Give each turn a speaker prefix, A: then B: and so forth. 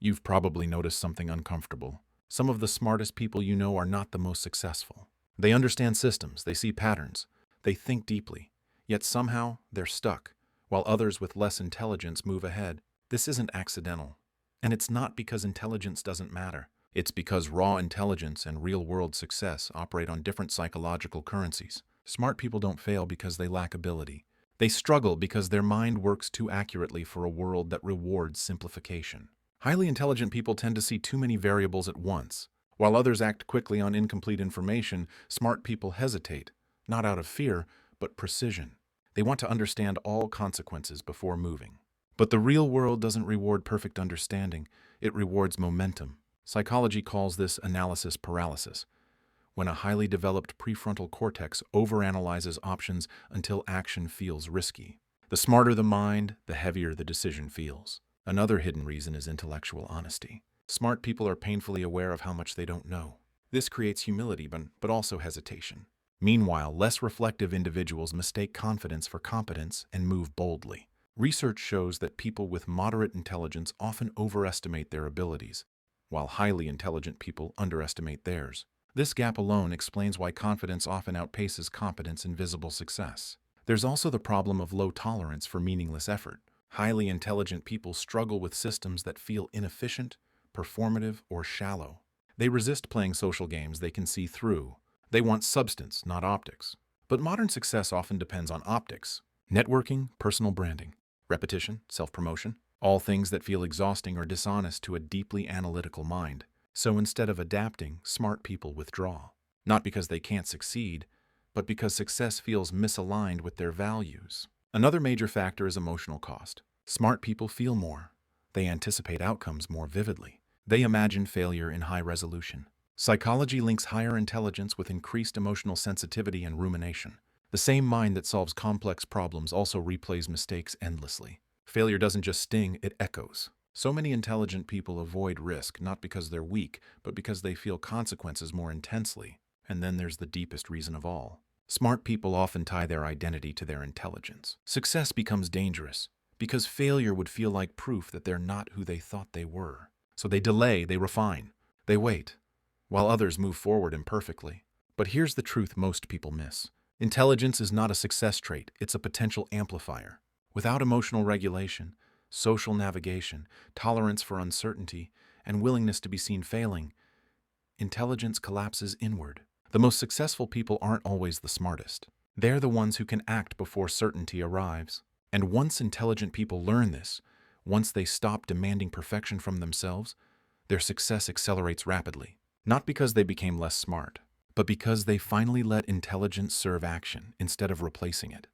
A: You've probably noticed something uncomfortable. Some of the smartest people you know are not the most successful. They understand systems, they see patterns, they think deeply, yet somehow they're stuck, while others with less intelligence move ahead. This isn't accidental. And it's not because intelligence doesn't matter. It's because raw intelligence and real-world success operate on different psychological currencies. Smart people don't fail because they lack ability. They struggle because their mind works too accurately for a world that rewards simplification. Highly intelligent people tend to see too many variables at once. While others act quickly on incomplete information, smart people hesitate, not out of fear, but precision. They want to understand all consequences before moving. But the real world doesn't reward perfect understanding, it rewards momentum. Psychology calls this analysis paralysis, when a highly developed prefrontal cortex overanalyzes options until action feels risky. The smarter the mind, the heavier the decision feels. Another hidden reason is intellectual honesty. Smart people are painfully aware of how much they don't know. This creates humility, but also hesitation. Meanwhile, less reflective individuals mistake confidence for competence and move boldly. Research shows that people with moderate intelligence often overestimate their abilities, while highly intelligent people underestimate theirs. This gap alone explains why confidence often outpaces competence in visible success. There's also the problem of low tolerance for meaningless effort. Highly intelligent people struggle with systems that feel inefficient, performative, or shallow. They resist playing social games they can see through. They want substance, not optics. But modern success often depends on optics. Networking, personal branding, repetition, self-promotion, all things that feel exhausting or dishonest to a deeply analytical mind. So instead of adapting, smart people withdraw. Not because they can't succeed, but because success feels misaligned with their values. Another major factor is emotional cost. Smart people feel more. They anticipate outcomes more vividly. They imagine failure in high resolution. Psychology links higher intelligence with increased emotional sensitivity and rumination. The same mind that solves complex problems also replays mistakes endlessly. Failure doesn't just sting, it echoes. So many intelligent people avoid risk not because they're weak, but because they feel consequences more intensely. And then there's the deepest reason of all. Smart people often tie their identity to their intelligence. Success becomes dangerous because failure would feel like proof that they're not who they thought they were. So they delay, they refine, they wait, while others move forward imperfectly. But here's the truth most people miss. Intelligence is not a success trait, it's a potential amplifier. Without emotional regulation, social navigation, tolerance for uncertainty, and willingness to be seen failing, intelligence collapses inward. The most successful people aren't always the smartest. They're the ones who can act before certainty arrives. And once intelligent people learn this, once they stop demanding perfection from themselves, their success accelerates rapidly. Not because they became less smart, but because they finally let intelligence serve action instead of replacing it.